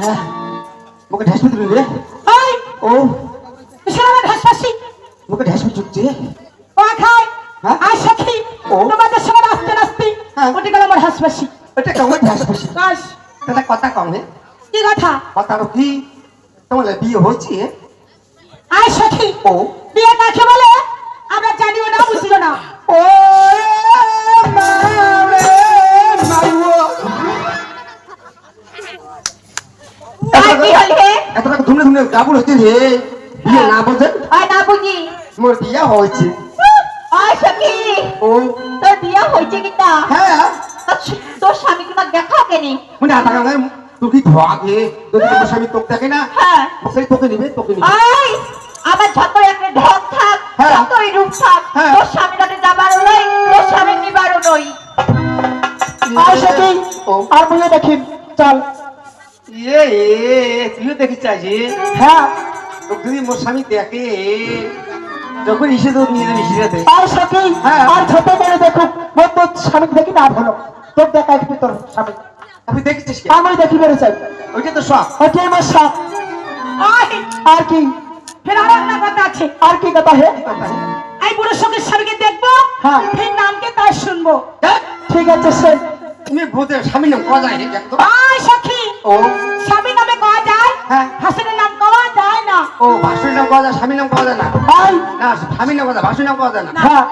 হ্যাঁ মুখে ঢেস দিবি রে ওই ও কিসের আমার হাসপাসি মুখে ঢেস চুকছে ও খাই হ্যাঁ? আর সখী ও। তোমাদের সঙ্গে নাচতে নাচতে হ্যাঁ। ওটি গেল আমার হাসপাসি ওটা কেমন ঢেস বসি বাস তাহলে কথা কম হে কি কথা কথার কি তোমার বিয়ে হয়েছে আর সখী ও বিয়ে কাকে বলে আমরা জানিও না বুঝিও না ও মা রে মাইও আর কি হলে এত টাকা ধুমনে ধুমনে গাবুল হচ্ছে রে বিয়ে না বলছেন আর না বুঝি মোর বিয়ে হয়েছে আর সখী ও তোর বিয়ে হয়েছে কিনা হ্যাঁ তোর স্বামী তোমার দেখা কেনি মানে আধা গাঙায় তুই কি ধোয়াগে যদি তোমার স্বামী তোকে দেখে না হ্যাঁ সেই তোকে নিবে আই আমার যত একটা ঢক থাক হ্যাঁ। যতই রূপ থাক হ্যাঁ। তোর স্বামী কাছে যাবারও নই তোর স্বামী নিবারও নই আর সখী ও আর বলে দেখি চল ইয়ে তুইও দেখি চাইছি হ্যাঁ যদি মোর স্বামী দেখে যখন ইসে তো নিয়ে যাবি সিরাতে আর সখী হ্যাঁ। আর ছোট মেয়ে দেখুক মোর তোর স্বামী দেখি না হলো তোর দেখা একটু তোর স্বামী আপনি দেখেছিস কি আমি দেখি বেড়ে চাই ওইটা তো শখ ওটি আমার শখ আর কি ফের আর একটা কথা আছে আর কি কথা হে এই বুড়ো সখীর স্বামীকে দেখবো হ্যাঁ। ফের নামকে তাই শুনবো হ্যাঁ? ঠিক আছে সে তুমি ভূতের স্বামী নাম কয়া যায় দেখতো আয় সখী ও স্বামী নামে কওয়া যায় হ্যাঁ। হাসিনের নাম কওয়া যায় না ও ভাসুর নাম কয়া যায় স্বামীর নাম কয়া যায় না আয় না স্বামীর নাম কয়া যায় ভাসুর নাম কয়া যায় না হ্যাঁ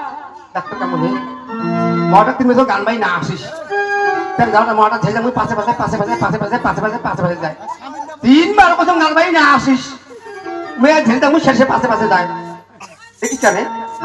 দেখতো কেমন হে মটা তুমি তো গান বাই না আসিস তাহলে যাওয়া মটা ঝেলে মুই পাশে পাশে পাশে পাশে পাশে পাশে পাশে পাশে পাশে পাশে যায় তিনবার প্রথম গান বাই না আসিস মুই আর ঝেলতে মুই শেষে পাশে পাশে যায় দেখিস কেন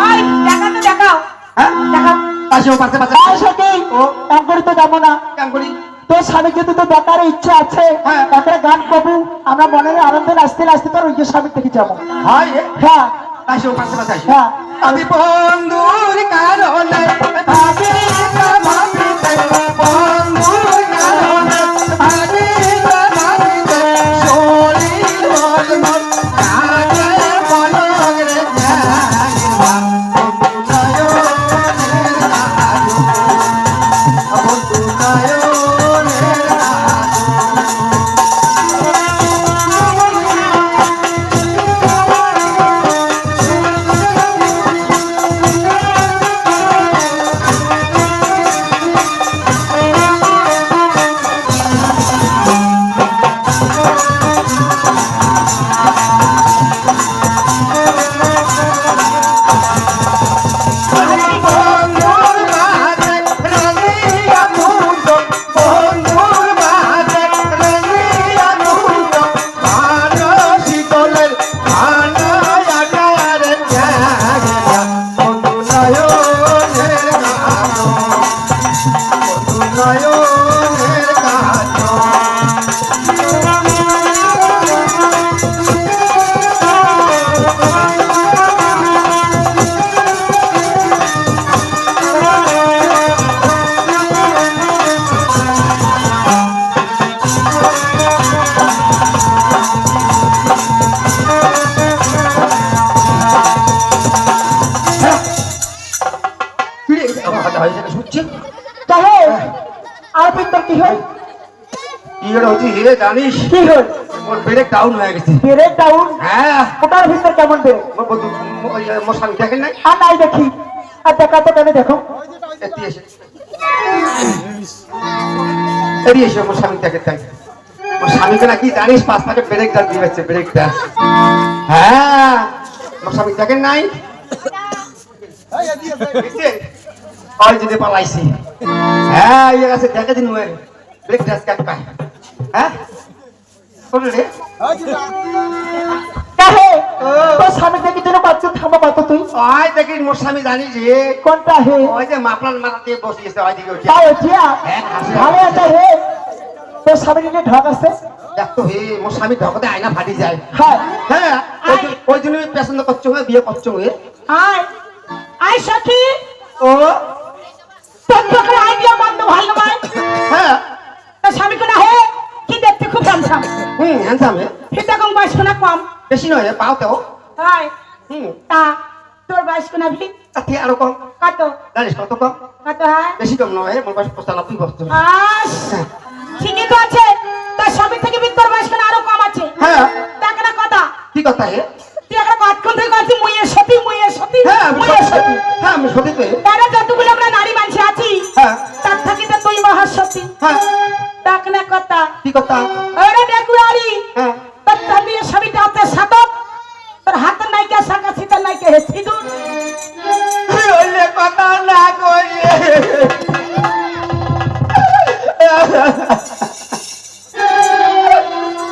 আয় দেখাও তো দেখাও হ্যাঁ দেখাও পাশে পাশে পাশে আয় সখী ও কাম করি তো যাবো না কাম করি তোর স্বামী যদি তো দেখার ইচ্ছা আছে হ্যাঁ। একটা গান কবু আমরা মনে আনন্দে নাচতে নাচতে তোর ওই স্বামী দেখে যাবো হয় হ্যাঁ পাশে পাশে পাশে আসি হ্যাঁ আমি বন্ধুর কারণে ভাবি ভাবিতে বন্ধুর কারণে ভাবি ভাবিতে শরীর মন মন কাজে মনরে জানিবা বন্ধু নয়নের আলো বন্ধু নয়নের বন্ধুর মাঝে রানিয়া মুন্ড বন্ধুর মাঝে রানিয়া মুন্ড মানসি দলের আনায়াটার জাগা বন্ধু নয়নের কালো বন্ধু নয়নের কালো ফিরে আমার হাতে হয়েছে শুনছি তাহে আর পিতর কি হয় কি করে হচ্ছে রে জানিস কি হয় মোর ব্রেক ডাউন হয়ে গেছে ব্রেক ডাউন হ্যাঁ ওটার ভিতর কেমন ব্রেক মোর বন্ধু মোর স্বামী দেখেন নাই আর নাই দেখি আর দেখা তো কেন দেখো এটি এসে এটি এসে মোর স্বামী দেখে তাই মোর স্বামীকে নাকি জানিস 5 পাকে ব্রেক ডাল দিয়েছে ব্রেকটা হ্যাঁ মোর স্বামী দেখেন নাই ওই যদি পালাইছি হ্যাঁ ইয়ে আছে দেখে দিন ওই ব্রেক ডাস কাট পায় হ্যাঁ বলে রে তাহে ও। তোর স্বামী দেখি যেন বাচ্চা থামা কত তুই ওই দেখি মোর স্বামী জানিস রে কোনটা হে ওই যে মাপলার মাথা দিয়ে বসিয়েছে ওই দিকে উঠে তাই উঠিয়া হ্যাঁ, হাসি। ভালো আছে হে তোর স্বামী নিয়ে ঢক আছে দেখ তো হে মোর স্বামী ঢকতে আয়না ফাটি যায় হ্যাঁ হ্যাঁ ওই জন্য পছন্দ করছো বিয়ে করছো আয় আয় সখী ও তোর চোখের আইডিয়া বন্ধ ভালো নয় হ্যাঁ তোর স্বামী কোনা হে কি দেখতে খুব হ্যান্ডসাম হ্যান্ডসাম হে ফিতা কম বয়স কোনা কম বেশি নয় পাও তো হয় তা তোর বয়স কোনা ভি তাতে আরো কম কত জানিস কত কম কত হয় বেশি কম নয় মোর বয়স 95 বছর আস ঠিকই তো আছে তোর স্বামী থেকে তোর বয়স কোনা হ্যাঁ দেখ না কথা কি কথা হে তুই একটা কতক্ষণ থেকে করছিস মুইয়ে সতী হ্যাঁ আমি সত্যি হ্যাঁ আমি সত্যি তো তারা যতগুলো আমরা নারী মানুষ আছি হ্যাঁ তার থাকিতে তুই মহাসতী হ্যাঁ দেখ না কথা কি কথা ওরে দেখুয়ারি হ্যাঁ তোর তামিয়ে সবিতা হাতে সাতক তোর হাতে নাইকা শাখা সিতা নাইকা হে সিঁদুর বললে কথা না কইয়ে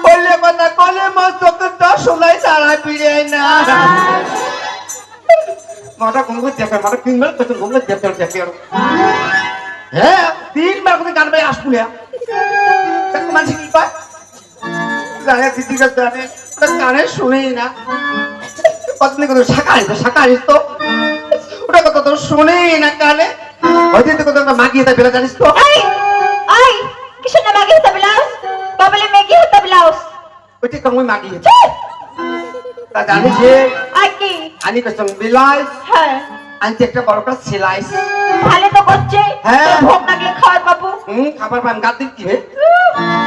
বললে কথা কলে মাস তোকে তো শোনাই তারা পিড়ে না মাটা ঘুমকে দেখে মাটা তিনবার কত ঘুমকে দেখে হ্যাঁ তিনবার করে গান ভাই আসবো মানুষ কি পায় জানে দিদিকে জানে কানে শুনেই না কতদিন কত শাকারিস তো ওটা কত তো শুনেই না কানে হয়তো তো কত মাগিয়ে দেয় বেলা জানিস তো আই কিসের না মাগি হতে ব্লাউজ বাবলে মেগি হতে ব্লাউজ ওইটা কম মাগিয়ে তা জানিস যে আর কি আনি কসম বিলাইস হ্যাঁ আনতে একটা বড় করে সিলাইস ভালো তো করছে হ্যাঁ। তোর ভোগ লাগলে খাওয়ার বাবু খাবার পান গাদ দিচ্ছি হে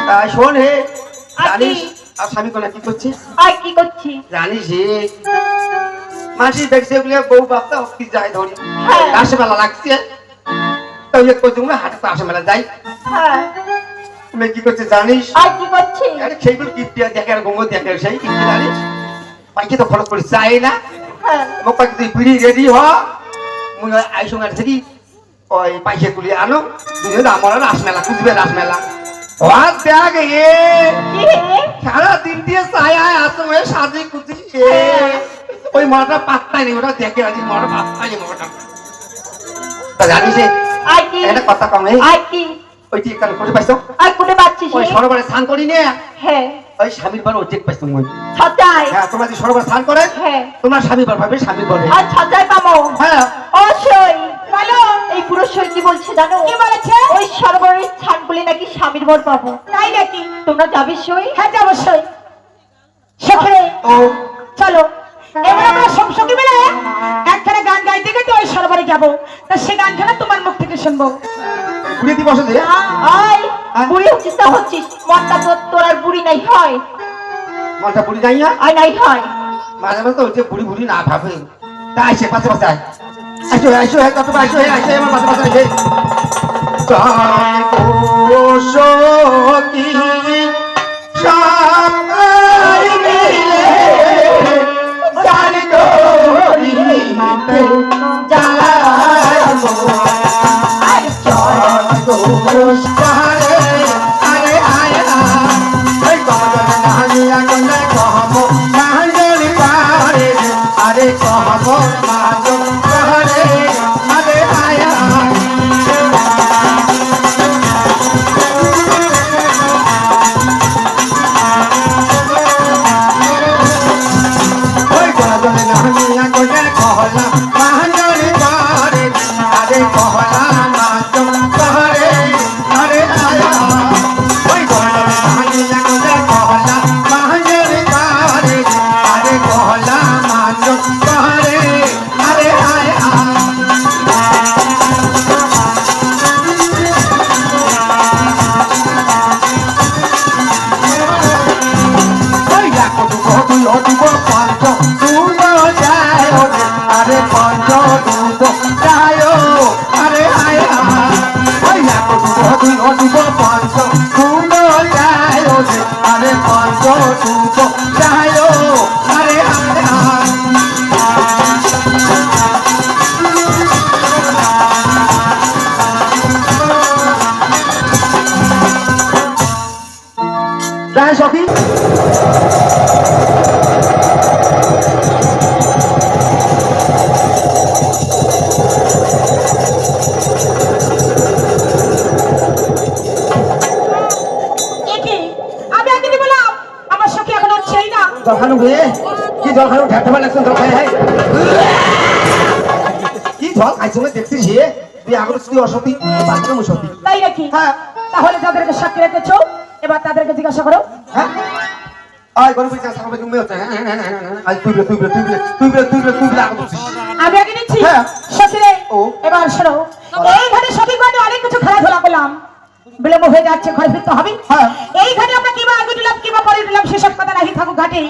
তাই শোন হে আর কি? জানিস আর স্বামী কোনা কি করছিস আর কি করছি জানিস হে মাসি দেখছে বলে বউ বাচ্চা অফিস যায় ধরি হ্যাঁ। আসে বেলা লাগছে তো ইয়ে করছি হাটে তো আসে বেলা যাই হ্যাঁ তুমি কি করছিস জানিস আর কি করছি আরে সেইগুলো গিফট দিয়ে দেখে আর গঙ্গো দেখে সেই গিফট জানিস পাইকে তো খরচ করে চাই না হ্যাঁ মোক পাইকে তুই বিড়ি রেডি হ মুই আইসং আর থেকে ওই পাইকে তুলি আনো দুজন আমার রাসমেলা খুঁজবে রাসমেলা ওয়ার দেখ এ কি হে সারা দিন দিয়ে চাই আয় আসো ওই সাজি কুচি ওই মাটা পাত্তাই নেই ওটা দেখে আছি মাটা পাত্তাই নেই মাটা তা জানিস আর কি একটা কথা কম আর কি ওই ঠিক কারণ করে পাইছো আর কোটে পাচ্ছিস ওই সরোবরে স্নান করি নে হ্যাঁ ওই স্বামীর বার ওই চেক পাইছো মই ছটাই হ্যাঁ তোমরা যে সরোবরে স্নান করে হ্যাঁ তোমরা স্বামী বার পাবে স্বামী বলে আর ছটাই পাবো হ্যাঁ ও সই বলো এই পুরো সই কি বলছে জানো কি বলেছে ওই সরোবরের ছানগুলি নাকি স্বামীর বর পাবো তাই নাকি তোমরা যাবে সই হ্যাঁ অবশ্যই সেখানে ও চলো এবার আমরা সবসকি মিলে একখানে গান গাইতে গেতে ওই সরোবরে যাবো তা সে গানখানা তোমার মুখ থেকে শুনবো ঘুরে দি বসে দে আয় বুড়ি হচ্ছিস তা হচ্ছিস মনটা তোর আর বুড়ি নাই হয় মালটা বুড়ি যাই না আর নাই হয় মাঝে মাঝে তো হচ্ছে বুড়ি বুড়ি না ভাবে তা আইসে পাশে পাশে আয় আইসো হ্যাঁ কত আইসো আমার পাশে পাশে আইসে চাই কোশকি সবাই মিলে জানি করিতে যাবো আই চাই কোশকারে আরে আয় আই গগন নাহিয়া কোনে কহবো নাহিলি পারে আরে কহবো মাগো পারে আরে আয় ওই গগন নাহিয়া কোনে কহলা নাহিলি পারে আরে কহলা মাগো পারে আরে আয় ওই গগন নাহিয়া কোনে কহলা নাহিলি পারে আরে কহলা মাগো পারে আরে আয় ওই লাখো দুগো দুই দুগো পাঁচ দুগো যায় আরে পাঁচ দুগো যায় আরে আয় ওই লাখো দুগো দুই দুগো পাঁচ দুগো যায় আরে পাঁচ দুগো যায় আরে আয় যায় সখী একে আমি একদিনই বললাম আমার সখী এখন হচ্ছেই না জলখানু হে কি জলখানু ঢাকতে পারলে একজন জল খাই হাই কি জল খাইছো দেখছিস হে তুই আগর তুই অসতী বাথরুম সতী তাই নাকি হ্যাঁ তাহলে যাদেরকে সাক্ষী রেখেছো এবার তাদেরকে জিজ্ঞাসা করো হ্যাঁ আয় গরু বিচা সামনে তুমি হচ্ছে আজ তুই আগর আমি আগে নিচ্ছি হ্যাঁ। সখী রে ও। এবার শোনো এইখানে সখী মানে অনেক কিছু খেলাধুলা করলাম বিলম্ব হয়ে যাচ্ছে, ঘরে ফিরতে হবে। হ্যাঁ। এই ঘাটে আমরা কিবা আগে দিলাম কিবা পরে দিলাম সেসব কথা নাহি থাকুক, ঘাটে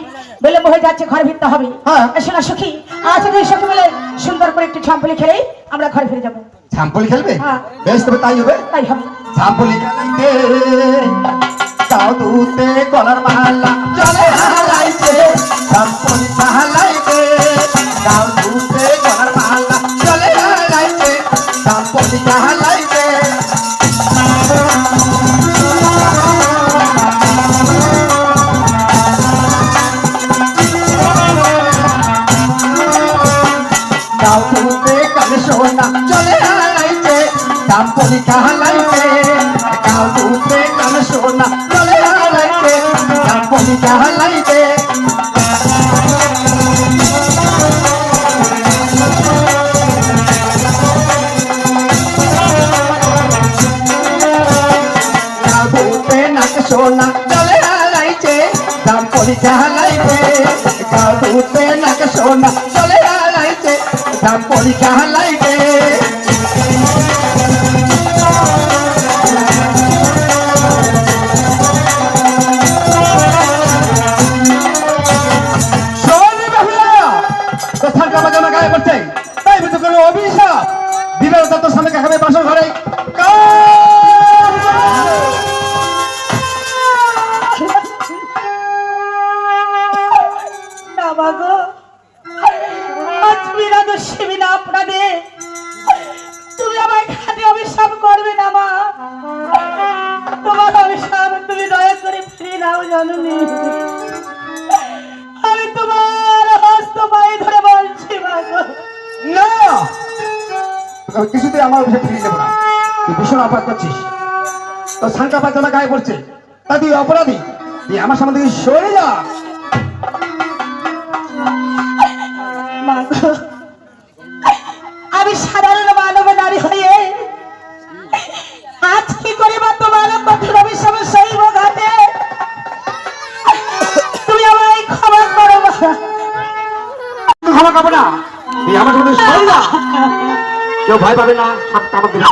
বিলম্ব হয়ে যাচ্ছে, ঘরে ফিরতে হবে। হ্যাঁ। এসো না সখী, আজ দুই সখী মিলে সুন্দর করে একটু ঝাম্পলি খেলে আমরা ঘরে ফিরে যাবো। ঝাম্পলি খেলবে? হ্যাঁ। বেশ, তবে তাই হবে। তাই হবে। ঝাম্পলি খেলাইতে দাও দুতে গলার মালা চলে হালাইতে, ঝাম্পলি হালাইতে দাও দুতে গলার মালা চলে হালাইতে, ঝাম্পলি হালাইতে। দাও দুতে কানে সোনা চলে হালাইতে, ঝাম্পলি হালাইতে দাও দুতে কানে সোনা চলে হালাইতে, ঝাম্পলি হালাইতে। সোনা চলে হালাইছে, ঝাম্পলি হালাইছে কাউতে নাক সোনা চলে হালাইছে, ঝাম্পলি হালাইছে। গায়ে পড়ছে তাই বুঝতে কোনো অভিশাপ বিবের দত্ত স্বামী খাবে বাসর ঘরে। তুমি আমার ঘাটে অভিশাপ করবে না মা, তোমার অভিশাপ তুমি দয়া করে ফিরে নাও জননী। আমি তোমার হস্ত পায়ে ধরে বলছি মা গো। না, কিছুতেই আমার অভিশাপ ফিরিয়ে দেবো না। তুই ভীষণ অপরাধ করছিস, তোর সাংকা পায়খানা গায়ে পড়ছে, তা তুই অপরাধী, তুই আমার সামনে থেকে সরে যা। মা গো, আমি সাধারণ মানব নারী হয়ে আজ কি করে বা তোমার কঠোর অভিশাপে সইব ঘাটে? তুমি আমায় ক্ষমা করো মা। ক্ষমা করবো না, তুই আমার সামনে সরে যা। কেউ ভয় পাবে না, সবটা আমার দিলে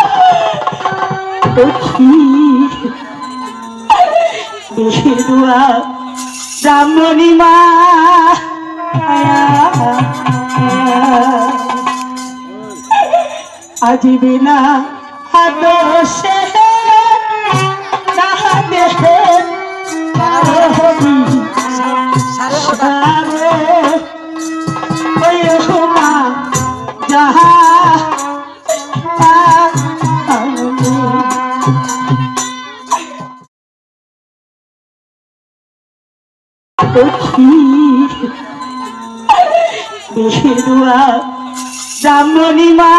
ব্রাহ্মণী মা আজিবে না আদর্শে যাহা ব্রাহ্মণী মা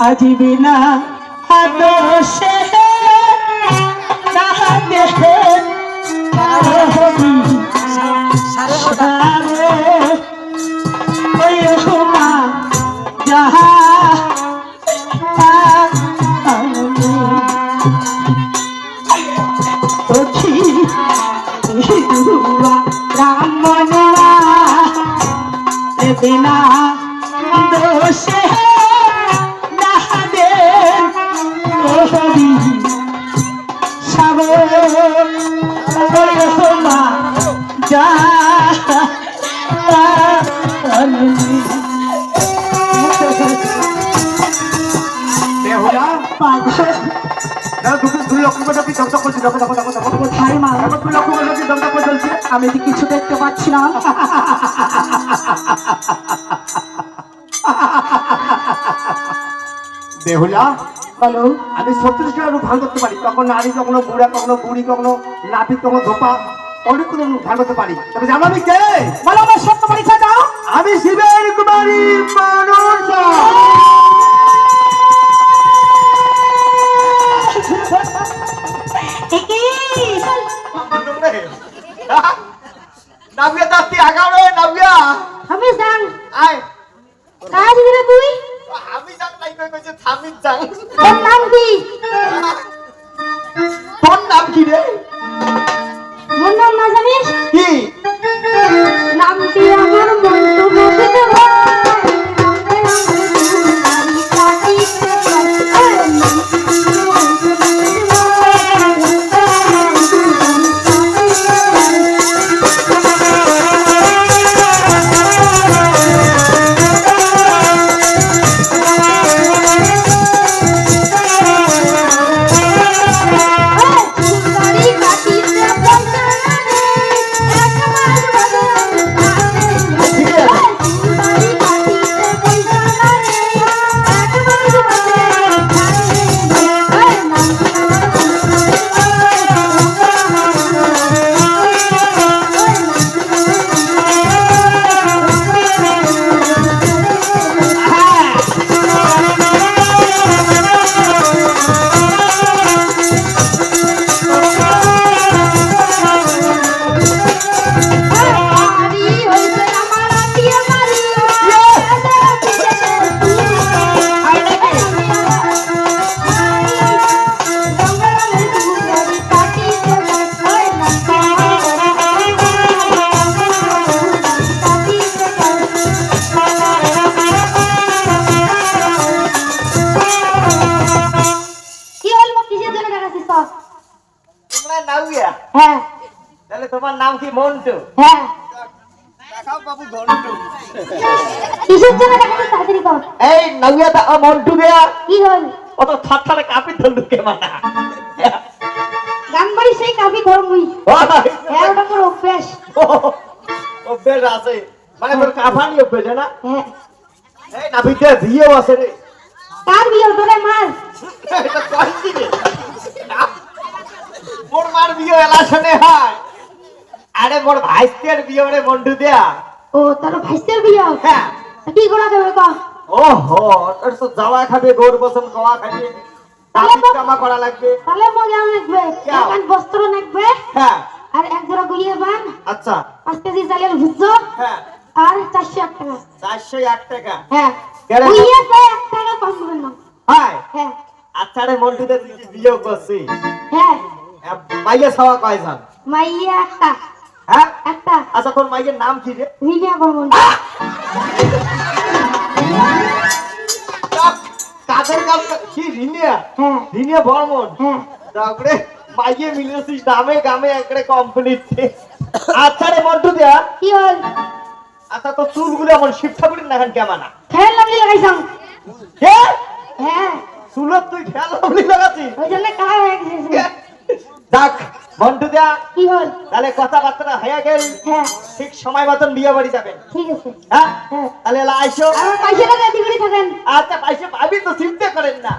আজিবে না আদর্শে যাহা ব্রাহ্মণা বিনা দোষে নাহাদে হরি সাবমা যা আমি তো কিছু দেখতে পাচ্ছি না। বেহুলা, বলো। আমি 36টা রূপ ধারণ করতে পারি, কখনো নারী, কখনো বুড়া, কখনো বুড়ি, কখনো নাপিত, কখনো ধোপা, অনেক কোনো রূপ ধারণ করতে পারি। তবে জানো আমি কে? বলো, আমার সত্য পরিচয় দাও। আমি শিবের কুমারী মনসা। নাবিয়া দাস্তি আগাও রে নাবিয়া। আমি যাং আয় কাজ দিলে তুই আমি যাং নাই কইছে থামি যাং। তোর নাম কি? তোর নাম কি রে? মোর নাম না জানিস? কি নামটি আমার মন তো বলতে হ্যাঁ তাহলে তোমার নাম কি মন্টু? হ্যাঁ দেখাও বাবু ঘন্টু। কিসের জন্য দেখাবি তাড়াতাড়ি কর। এই নবিয়াটা মন্টু দেয়া কি হল? অত থারথারে কাপি ধরলু কে মানা। গান বাড়ি সেই কাবি ধর্মই। হ্যাঁ ওটা তোর অভ্যাস। অভ্যেস আছে মানে তোর কাফানি অভ্যেস না? হ্যাঁ এই নাবিতে বিয়েও আছে রে। কার বিয়ে তোরে মার। এটা কইছি রে। মোর মার বিয়ে এলাশনে হয়। আরে মোর ভাইস্তের বিয়ে রে মন্টু দেয়া। ও তোর ভাইস্তের বিয়ে? হ্যাঁ কি করা যাবে ক? ওহো তোর তো যাওয়া খাবে গোর বসন গোয়া খাবে জামা করা লাগবে। তাহলে মজা লাগবে। কেন? এক বস্ত্র লাগবে হ্যাঁ আর এক জোড়া গুলিয়ে বান, আচ্ছা 5 কেজি চালের ভুজ হ্যাঁ আর 401 টাকা। 401 টাকা। হ্যাঁ কেন? গুলিয়ে তো 1 টাকা কম করবেন না। হাই হ্যাঁ আচ্ছা রে মন্টুদের তুই যে বিয়ে করছিস হ্যাঁ মাইয়া ছাওয়া কয়জন? মাইয়া একটা। হ্যাঁ একটা আচ্ছা তোর মাইয়ের নাম কি রে? রিনিয়া বর্মন। কাদের কাজ কি রিনিয়া? হ্যাঁ রিনিয়া বর্মন। হ্যাঁ তারপরে মাইয়ে মিলেছিস দামে গামে একরে কমপ্লিট। আচ্ছা রে মন্টু দেয়া কি হল? আচ্ছা তো চুলগুলো আমার শিক্ষা করি না এখন কেমন না? ফের লাগলি লাগাইছাম। কে হ্যাঁ চুলত তুই খেয়াল হলি লাগাচ্ছিস? ওই জন্য কালার হয়ে গেছে। দেখ মন্টু দেয়া কি হল? তাহলে কথাবার্তা হয়ে গেল হ্যাঁ ঠিক সময় মতন বিয়ে বাড়ি যাবেন। ঠিক আছে। হ্যাঁ হ্যাঁ তাহলে এলা আইসো। আমার পয়সাটা রেডি করে থাকেন। আচ্ছা পয়সা পাবি তো চিন্তা করেন না।